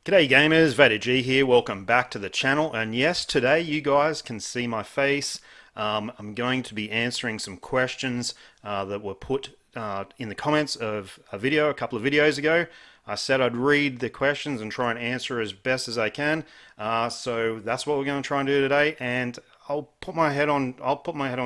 G'day gamers, VaderG here, welcome back to the channel, and yes, today you guys can see my face. I'm going to be answering some questions that were put in the comments of a couple of videos ago. I said I'd read the questions and try and answer as best as I can, so that's what we're going to try and do today, and I'll put my head on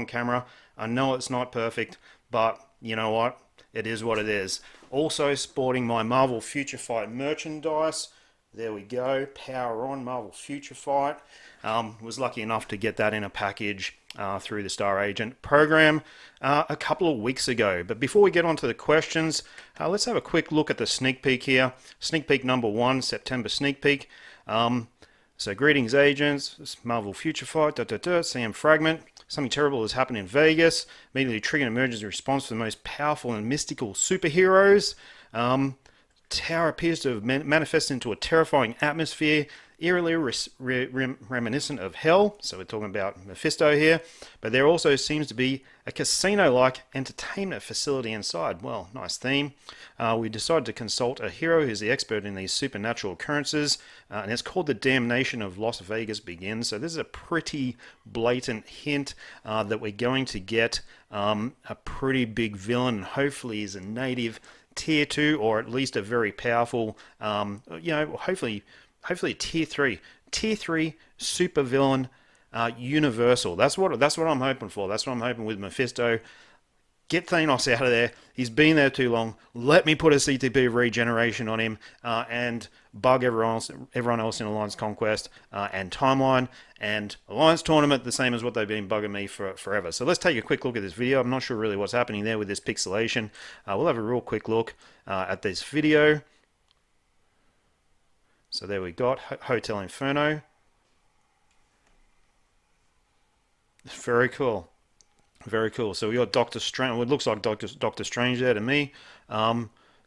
camera. I know it's not perfect, but you know what? It is what it is. Also sporting my Marvel Future Fight merchandise. There we go, power on, Marvel Future Fight. Was lucky enough to get that in a package through the Star Agent program a couple of weeks ago. But before we get on to the questions, let's have a quick look at the sneak peek here. Sneak peek number 1, September sneak peek. So greetings agents, Marvel Future Fight, CM Fragment. Something terrible has happened in Vegas. Immediately trigger an emergency response for the most powerful and mystical superheroes. Tower appears to have manifested into a terrifying atmosphere, eerily reminiscent of hell. So we're talking about Mephisto here. But there also seems to be a casino-like entertainment facility inside. Well, nice theme. We decided to consult a hero who's the expert in these supernatural occurrences, and it's called The Damnation of Las Vegas Begins. So this is a pretty blatant hint that we're going to get a pretty big villain. Hopefully he's a native tier 2 or at least a very powerful hopefully tier 3 super villain, universal. That's what I'm hoping for. That's what I'm hoping with Mephisto. Get Thanos out of there. He's been there too long. Let me put a CTP of regeneration on him and bug everyone else in Alliance Conquest and Timeline and Alliance Tournament, the same as what they've been bugging me for forever. So let's take a quick look at this video. I'm not sure really what's happening there with this pixelation. We'll have a real quick look at this video. So there we got Hotel Inferno. Very cool. Very cool. So we got Doctor Strange. Well, it looks like Doctor Strange there to me,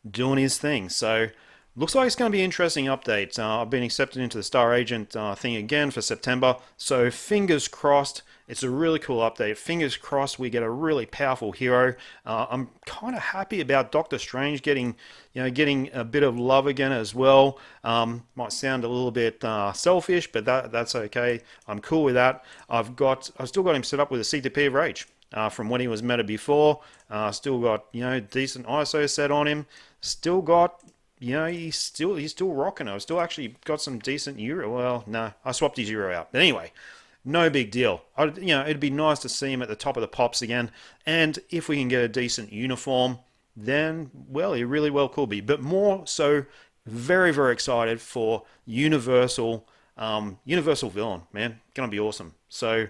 doing his thing. So looks like it's going to be an interesting update. I've been accepted into the Star Agent thing again for September. So fingers crossed. It's a really cool update. Fingers crossed we get a really powerful hero. I'm kind of happy about Doctor Strange getting a bit of love again as well. Might sound a little bit selfish, but that's okay. I'm cool with that. I've still got him set up with a CTP of Rage. From when he was meta before. Still got decent ISO set on him. Still got he's still rocking. I've still actually got some decent Euro. Well, no, I swapped his Euro out. But anyway, no big deal. It'd be nice to see him at the top of the pops again. And if we can get a decent uniform, then well, he really well could be. But more so, very very excited for universal villain. Man, gonna be awesome. So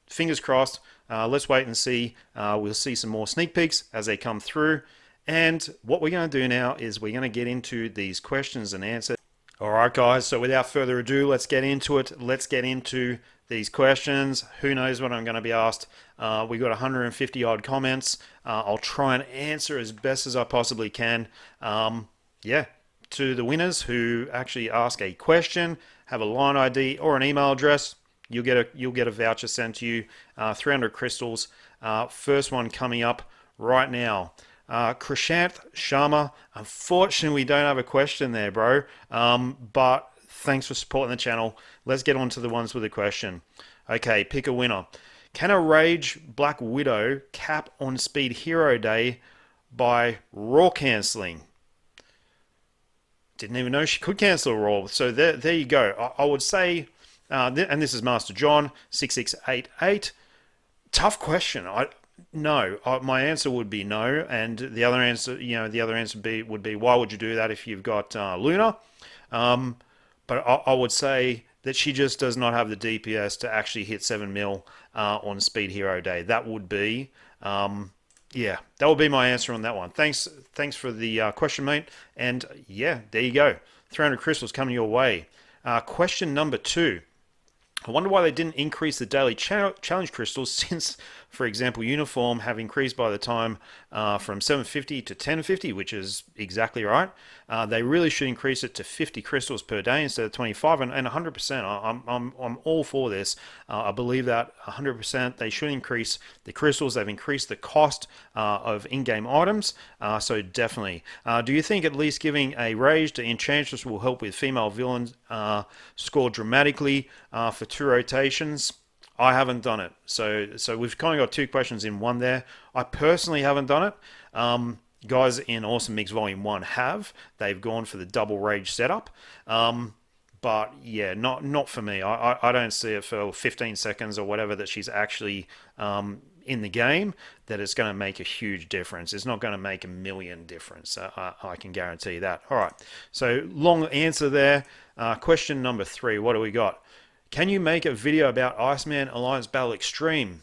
fingers crossed. Let's wait and see. We'll see some more sneak peeks as they come through. And what we're going to do now is we're going to get into these questions and answers. Alright guys, so without further ado, let's get into it. Let's get into these questions. Who knows what I'm going to be asked. We got 150 odd comments. I'll try and answer as best as I possibly can. To the winners who actually ask a question, have a line ID or an email address, you'll get a voucher sent to you, 300 crystals. First one coming up right now. Krishanth Sharma. Unfortunately, we don't have a question there, bro. But thanks for supporting the channel. Let's get on to the ones with a question. Okay, pick a winner. Can a Rage Black Widow cap on Speed Hero Day by Raw cancelling? Didn't even know she could cancel Raw. So there you go. I would say... and this is Master John 6688. Tough question. No. My answer would be no, and the other answer would be why would you do that if you've got Luna? But I would say that she just does not have the DPS to actually hit 7 mil on Speed Hero Day. That would be that would be my answer on that one. Thanks for the question, mate. And yeah, there you go. 300 crystals coming your way. Question number 2. I wonder why they didn't increase the daily challenge crystals since, for example, uniform have increased by the time from 750 to 1050, which is exactly right. They really should increase it to 50 crystals per day instead of 25, and 100%. I'm all for this. I believe that 100%. They should increase the crystals. They've increased the cost of in-game items, so definitely. Do you think at least giving a rage to Enchantress will help with female villains score dramatically for 2 rotations? I haven't done it. So we've kind of got 2 questions in one there. I personally haven't done it. Guys in Awesome Mix Volume 1 have. They've gone for the double rage setup. But yeah, not for me. I don't see it for 15 seconds or whatever that she's actually in the game, that it's going to make a huge difference. It's not going to make a million difference. I can guarantee that. All right. So long answer there. Question number 3. What do we got? Can you make a video about Iceman Alliance Battle Extreme?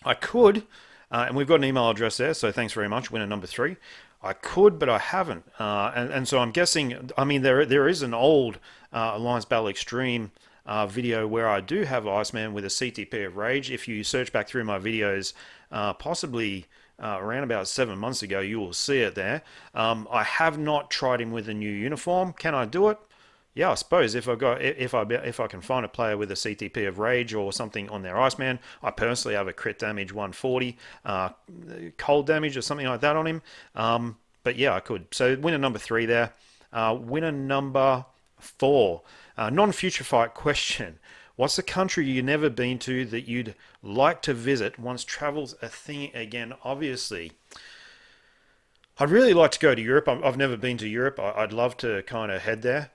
I could. And we've got an email address there, so thanks very much, winner number 3. I could, but I haven't. And so I'm guessing, I mean, there is an old Alliance Battle Extreme video where I do have Iceman with a CTP of Rage. If you search back through my videos, possibly around about 7 months ago, you will see it there. I have not tried him with a new uniform. Can I do it? Yeah, I suppose if I can find a player with a CTP of Rage or something on their Iceman. I personally have a crit damage 140, cold damage or something like that on him. But yeah, I could. So winner number 3 there. Winner number 4. Non-future fight question. What's the country you've never been to that you'd like to visit once travel's a thing again? Obviously, I'd really like to go to Europe. I've never been to Europe. I'd love to kind of head there.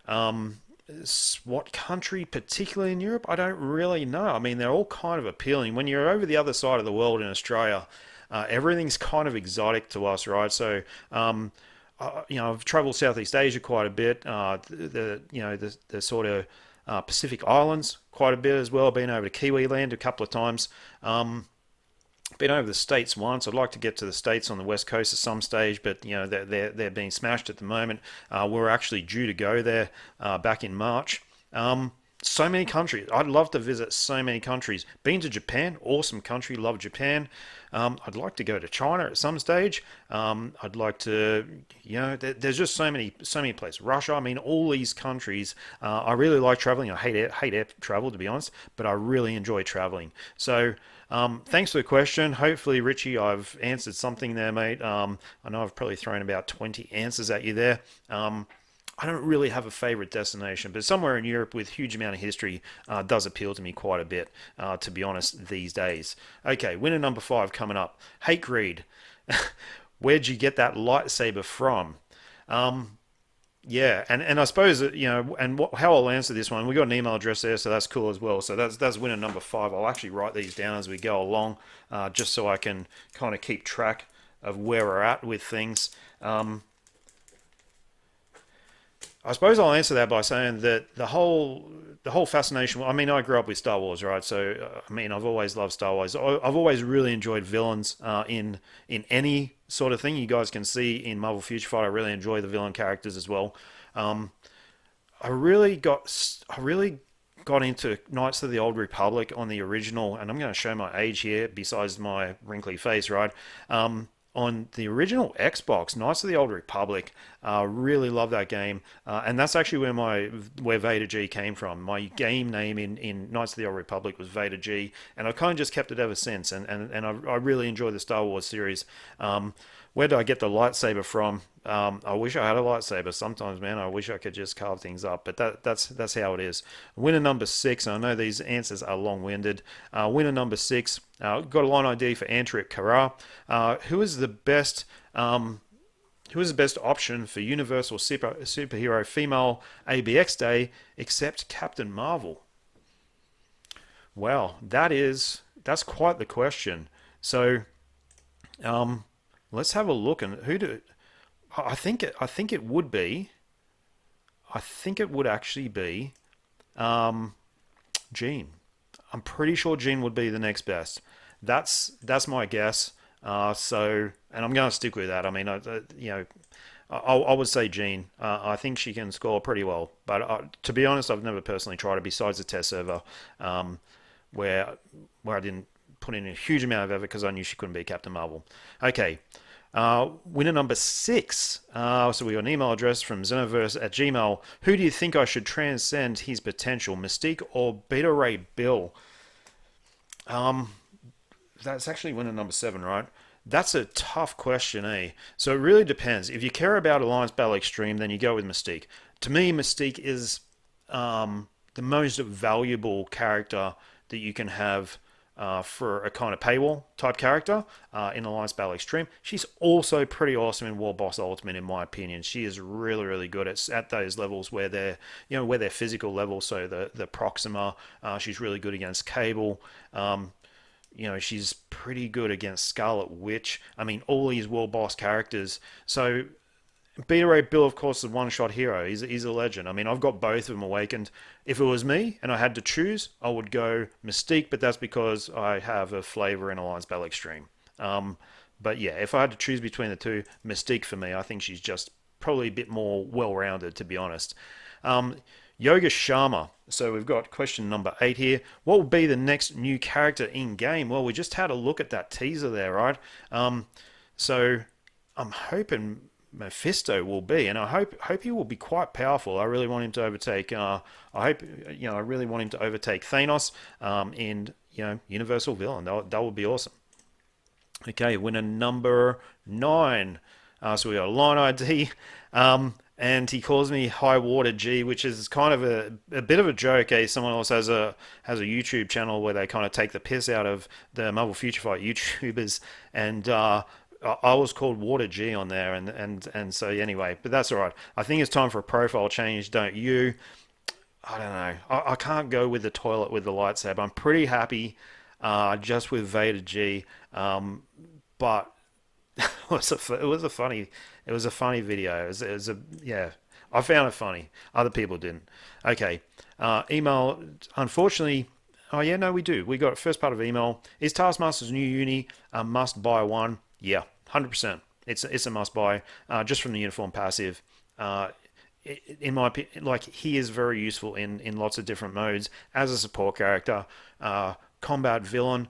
What country particularly in Europe? I don't really know. I mean, they're all kind of appealing. When you're over the other side of the world in Australia, everything's kind of exotic to us, right? So, I've traveled Southeast Asia quite a bit. The sort of Pacific Islands quite a bit as well. Been over to Kiwi Land a couple of times. Been over the States once. I'd like to get to the States on the West Coast at some stage, but they're being smashed at the moment. We're actually due to go there back in March. So many countries. I'd love to visit so many countries. Been to Japan, awesome country, love Japan. I'd like to go to China at some stage. I'd like to, there's just so many places. Russia, I mean, all these countries. I really like traveling. I hate air travel, to be honest, but I really enjoy traveling. So, thanks for the question. Hopefully, Richie, I've answered something there, mate. I know I've probably thrown about 20 answers at you there. I don't really have a favorite destination, but somewhere in Europe with huge amount of history does appeal to me quite a bit, to be honest, these days. Okay, winner number 5 coming up. Hate Greed. Where'd you get that lightsaber from? Yeah, and I suppose, how I'll answer this one, we got an email address there, so that's cool as well. So that's winner number 5. I'll actually write these down as we go along, just so I can kind of keep track of where we're at with things. I suppose I'll answer that by saying that the whole fascination. I mean, I grew up with Star Wars, right? So I mean, I've always loved Star Wars. I've always really enjoyed villains in any sort of thing. You guys can see in Marvel Future Fight, I really enjoy the villain characters as well. I really got into Knights of the Old Republic on the original, and I'm going to show my age here, besides my wrinkly face, right? On the original Xbox, Knights of the Old Republic, really love that game, and that's actually where VaderG came from. My game name in Knights of the Old Republic was VaderG, and I've kind of just kept it ever since. And I really enjoy the Star Wars series. Where did I get the lightsaber from? I wish I had a lightsaber. Sometimes, man, I wish I could just carve things up. But that's how it is. Winner number 6. I know these answers are long-winded. Winner number 6. Got a line ID for Antrik Kara. Who is the best option for Universal Superhero Female ABX Day except Captain Marvel? Well, that's quite the question. So, let's have a look. And I think it would be. I think it would actually be Jean. I'm pretty sure Jean would be the next best. That's my guess. And I'm going to stick with that. I mean, I would say Jean. I think she can score pretty well. But to be honest, I've never personally tried it besides the test server, where I didn't put in a huge amount of effort because I knew she couldn't be Captain Marvel. Okay. Winner number 6. So we got an email address from Xenoverse at Gmail. Who do you think I should transcend his potential, Mystique or Beta Ray Bill? That's actually winner number 7, right? That's a tough question, eh? So it really depends. If you care about Alliance Battle Extreme, then you go with Mystique. To me, Mystique is the most valuable character that you can have for a kind of paywall type character in Alliance Battle Extreme. She's also pretty awesome in War Boss Ultimate, in my opinion. She is really, really good at those levels where they're, where they're physical levels. So the Proxima, she's really good against Cable. She's pretty good against Scarlet Witch. I mean, all these world boss characters. So Beta Ray Bill, of course, is a one-shot hero. He's a legend. I mean, I've got both of them awakened. If it was me and I had to choose, I would go Mystique, but that's because I have a flavor in Alliance Battle Extreme. But yeah, if I had to choose between the two, Mystique for me. I think she's just probably a bit more well-rounded, to be honest. Yoga Sharma. So we've got question number 8 here. What will be the next new character in game? Well, we just had a look at that teaser there, right? So I'm hoping Mephisto will be, and I hope he will be quite powerful. I really want him to overtake. I really want him to overtake Thanos. And Universal Villain. That would be awesome. Okay, winner number 9. So we got a line ID. And he calls me High Water G, which is kind of a bit of a joke. Someone else has a YouTube channel where they kind of take the piss out of the Marvel Future Fight YouTubers, and I was called Water G on there, and so anyway, but that's all right. I think it's time for a profile change, don't you? I don't know. I can't go with the toilet with the lightsaber. I'm pretty happy just with VaderG, but it was a funny video. Yeah. I found it funny. Other people didn't. Okay. Email. Unfortunately. Oh yeah, no, we do. We got first part of email. Is Taskmaster's new uni a must buy one? Yeah, 100%. It's a must buy. Just from the uniform passive. In my opinion, like, he is very useful in lots of different modes as a support character. Combat villain.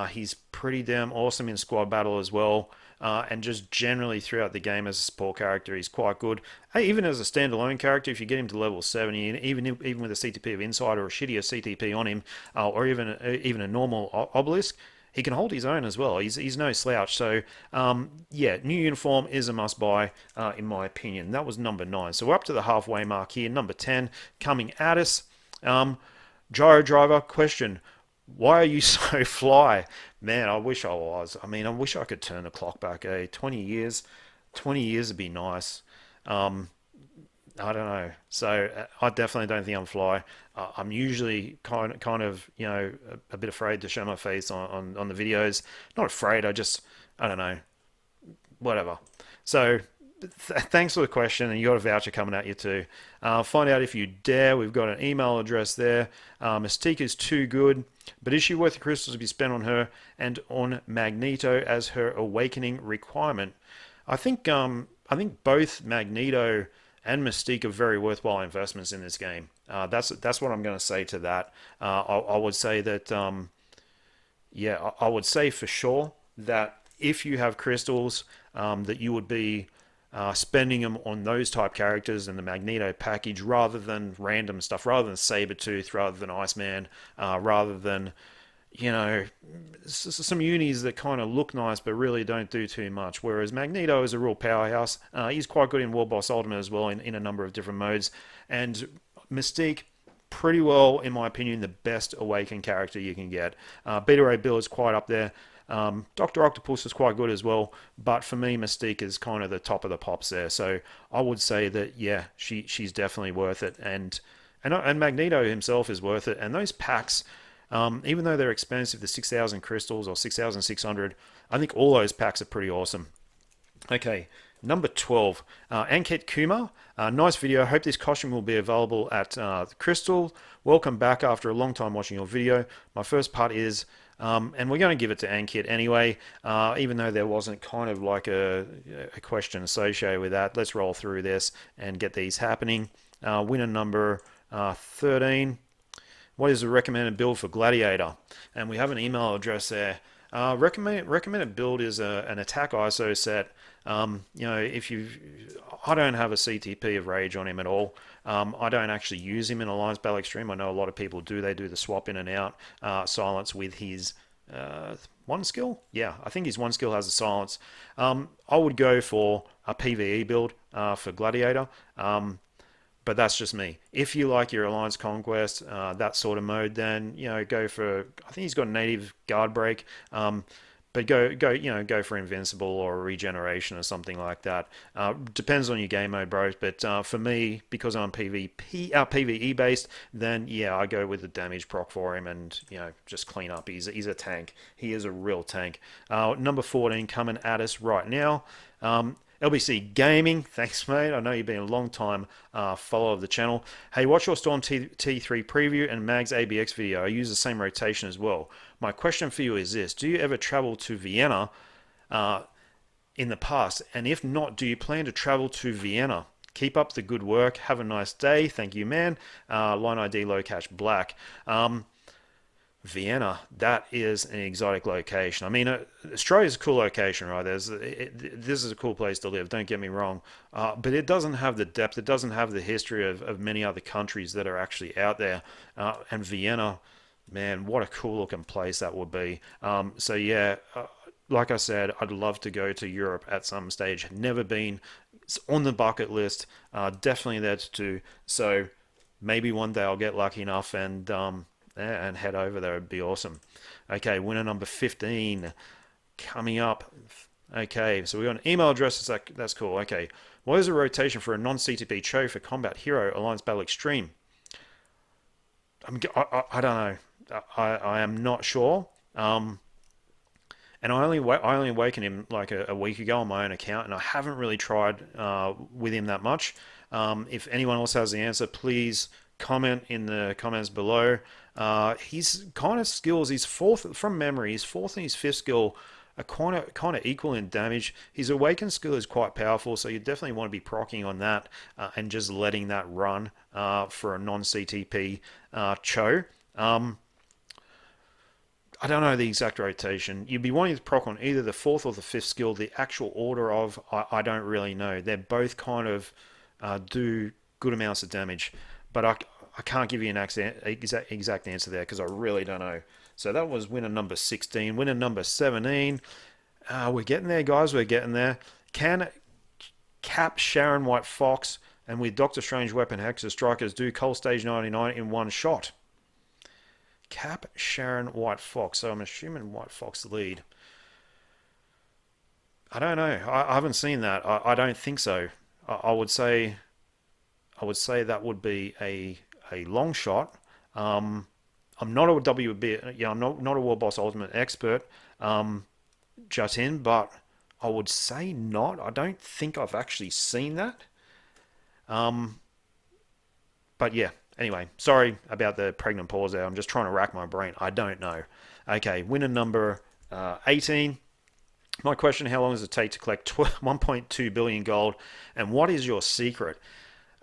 He's pretty damn awesome in squad battle as well. And just generally throughout the game as a support character, he's quite good. Hey, even as a standalone character, if you get him to level 70, and even with a CTP of Insight or a shittier CTP on him, or even a normal Obelisk, he can hold his own as well. He's no slouch. So yeah, new uniform is a must buy in my opinion. That was number 9. So we're up to the halfway mark here. Number 10 coming at us. Gyro Driver question. Why are you so fly? Man, I wish I was. I mean, I wish I could turn the clock back, 20 years. 20 years would be nice. I don't know. So I definitely don't think I'm fly. I'm usually kind of, a bit afraid to show my face on the videos. Not afraid, I don't know. Whatever. So thanks for the question, and you got a voucher coming at you too. Find out if you dare. We've got an email address there. Mystique is too good, but is she worth the crystals to be spent on her and on Magneto as her awakening requirement? I think both Magneto and Mystique are very worthwhile investments in this game. That's what I'm going to say to that. I would say that I would say for sure that if you have crystals, that you would be spending them on those type characters in the Magneto package rather than random stuff, rather than Sabretooth, rather than Iceman, rather than some unis that kind of look nice but really don't do too much. Whereas Magneto is a real powerhouse. He's quite good in World Boss Ultimate as well in a number of different modes. And Mystique, pretty well, in my opinion, the best awakened character you can get. Beta Ray Bill is quite up there. Dr. Octopus is quite good as well, but for me, Mystique is kind of the top of the pops there. So I would say that, yeah, she's definitely worth it, and Magneto himself is worth it. And those packs, even though they're expensive, the 6,000 crystals or 6,600, I think all those packs are pretty awesome. Okay, number 12, Ankit Kumar. Nice video. Hope this costume will be available at the Crystal. Welcome back after a long time watching your video. My first part is, and we're going to give it to Ankit anyway, even though there wasn't kind of like a question associated with that. Let's roll through this and get these happening. Winner number 13. What is the recommended build for Gladiator? And we have an email address there. Recommended build is an attack ISO set. If you, I don't have a CTP of Rage on him at all. I don't actually use him in Alliance Battle Extreme. I know a lot of people do. They do the swap in and out silence with his one skill. Yeah, I think his one skill has a silence. I would go for a PvE build for Gladiator. But that's just me. If you like your Alliance Conquest, that sort of mode, then go for. I think he's got native guard break, but go for Invincible or Regeneration or something like that. Depends on your game mode, bro. But for me, because I'm PvE based, then yeah, I go with the damage proc for him and just clean up. He's a tank. He is a real tank. Number 14 coming at us right now. LBC Gaming, thanks mate. I know you've been a long time follower of the channel. Hey, watch your Storm T3 preview and Mag's ABX video. I use the same rotation as well. My question for you is this: do you ever travel to Vienna in the past? And if not, do you plan to travel to Vienna? Keep up the good work. Have a nice day. Thank you, man. Line ID Low Cash Black. Vienna, that is an exotic location. I mean, Australia's a cool location, right? This is a cool place to live, don't get me wrong. But it doesn't have the depth, it doesn't have the history of many other countries that are actually out there. And Vienna, man, what a cool looking place that would be. So yeah, like I said, I'd love to go to Europe at some stage. Never been. It's on the bucket list. Definitely there to do. So maybe one day I'll get lucky enough and head over there. It'd be awesome. Okay, winner number 15 coming up. Okay, so we got an email address. That's cool. Okay, what is the rotation for a non-CTP Cho for Combat Hero Alliance Battle Extreme? I don't know. I am not sure. And I only awakened him like a week ago on my own account, and I haven't really tried with him that much. If anyone else has the answer, please comment in the comments below. His kind of skills, he's fourth from memory. His fourth and his fifth skill are kind of equal in damage. His awakened skill is quite powerful, so you definitely want to be proccing on that and just letting that run for a non-CTP Cho. I don't know the exact rotation. You'd be wanting to proc on either the fourth or the fifth skill. The actual order of, I don't really know. They're both kind of do good amounts of damage, but I can't give you an exact answer there because I really don't know. So that was winner number 16. Winner number 17. We're getting there, guys. We're getting there. Can Cap Sharon White Fox and with Doctor Strange Weapon Hexer Strikers do Cull Stage 99 in one shot? Cap Sharon White Fox. So I'm assuming White Fox lead. I don't know. I haven't seen that. I don't think so. I would say that would be a long shot. I'm not a WB, I'm not a World Boss Ultimate expert, Jatin, but I would say not. I don't think I've actually seen that. But yeah, anyway, sorry about the pregnant pause there. I'm just trying to rack my brain. I don't know. Okay, winner number 18. My question: how long does it take to collect 1.2 billion gold, and what is your secret?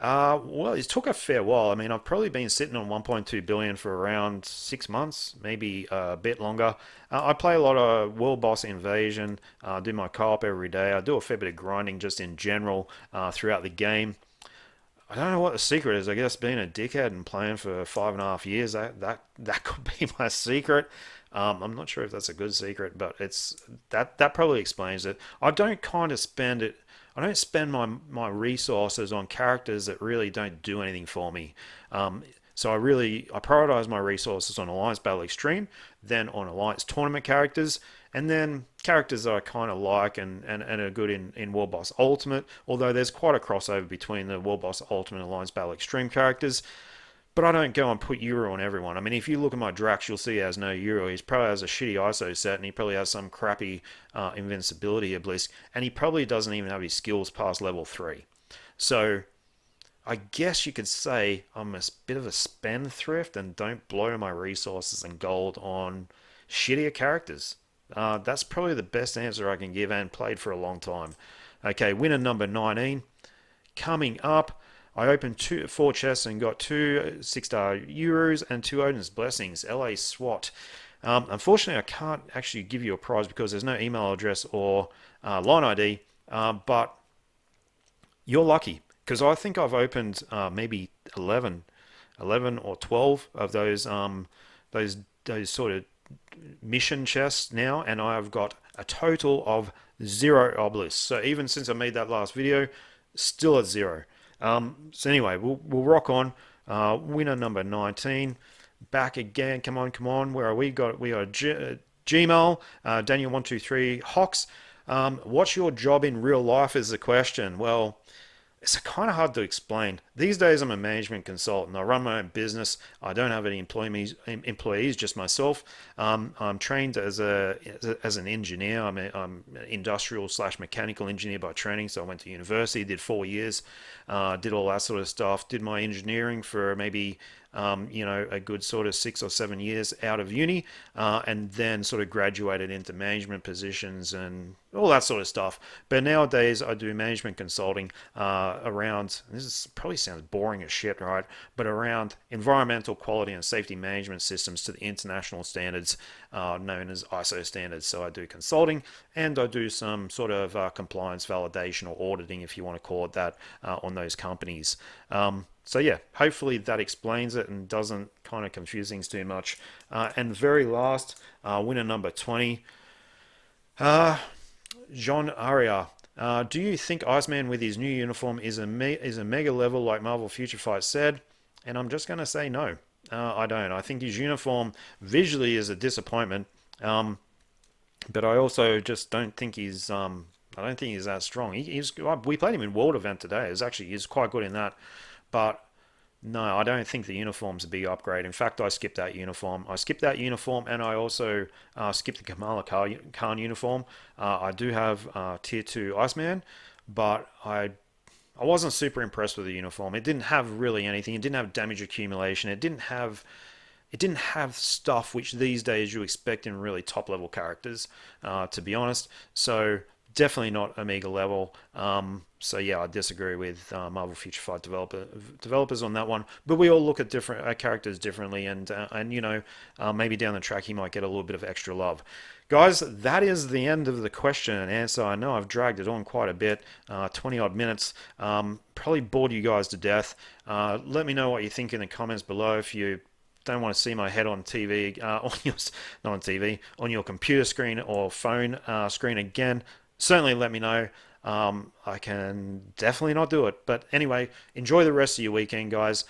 Well, it took a fair while. I mean, I've probably been sitting on 1.2 billion for around 6 months, maybe a bit longer. I play a lot of World Boss Invasion, do my co-op every day. I do a fair bit of grinding just in general throughout the game. I don't know what the secret is. I guess being a dickhead and playing for 5.5 years, that could be my secret. I'm not sure if that's a good secret, but that probably explains it. I don't spend my resources on characters that really don't do anything for me. So I prioritize my resources on Alliance Battle Extreme, then on Alliance Tournament characters, and then characters that I kind of like and are good in World Boss Ultimate, although there's quite a crossover between the World Boss Ultimate and Alliance Battle Extreme characters. But I don't go and put Euro on everyone. I mean, if you look at my Drax, you'll see he has no Euro. He probably has a shitty ISO set, and he probably has some crappy invincibility obelisk, and he probably doesn't even have his skills past level 3. So I guess you could say I'm a bit of a spendthrift and don't blow my resources and gold on shittier characters. That's probably the best answer I can give, and played for a long time. Okay, winner number 19. Coming up, I opened 4 chests and got 2 6-star Euros and 2 Odin's Blessings. LA SWAT. Unfortunately, I can't actually give you a prize because there's no email address or line ID, but you're lucky because I think I've opened maybe 11 or 12 of those those sort of mission chests now, and I've got a total of 0 obelisks. So even since I made that last video, still at 0. So anyway, we'll rock on. Winner number 19, back again. Come on, come on. Where are we? We got Gmail, Daniel123 Hawks. What's your job in real life is the question. Well, it's kind of hard to explain. These days, I'm a management consultant. I run my own business. I don't have any employees, just myself. I'm trained as an engineer. I'm an industrial / mechanical engineer by training. So I went to university, did 4 years, did all that sort of stuff. Did my engineering for maybe a good sort of 6 or 7 years out of uni, and then sort of graduated into management positions and all that sort of stuff. But nowadays, I do management consulting around, probably sounds boring as shit, right? But around environmental quality and safety management systems to the international standards known as ISO standards. So I do consulting and I do some sort of compliance validation or auditing, if you want to call it that, on those companies. So yeah, hopefully that explains it and doesn't kind of confuse things too much. And very last, winner number 20, John Aria. Do you think Iceman with his new uniform is a mega level like Marvel Future Fight said? And I'm just going to say no. I don't. I think his uniform visually is a disappointment. But I also just don't think he's I don't think he's that strong. We played him in World Event today. He's quite good in that. But no, I don't think the uniform's a big upgrade. In fact, I skipped that uniform. And I also skipped the Kamala Khan uniform. I do have Tier 2 Iceman, but I wasn't super impressed with the uniform. It didn't have really anything. It didn't have damage accumulation. It didn't have stuff which these days you expect in really top level characters, to be honest. So definitely not Omega level. So yeah, I disagree with Marvel Future Fight developers on that one. But we all look at different characters differently, and maybe down the track he might get a little bit of extra love. Guys, that is the end of the question and answer. I know I've dragged it on quite a bit, 20 odd minutes. Probably bored you guys to death. Let me know what you think in the comments below. If you don't want to see my head on TV, not on TV, on your computer screen or phone screen again, certainly let me know. I can definitely not do it. But anyway, enjoy the rest of your weekend, guys.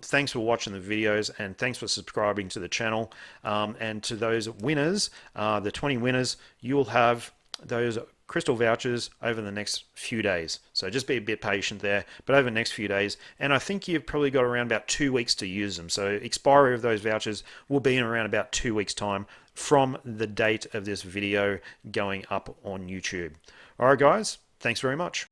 Thanks for watching the videos and thanks for subscribing to the channel. And to those winners, the 20 winners, you'll have those crystal vouchers over the next few days. So just be a bit patient there, but over the next few days. And I think you've probably got around about 2 weeks to use them. So expiry of those vouchers will be in around about 2 weeks time from the date of this video going up on YouTube. All right, guys, thanks very much.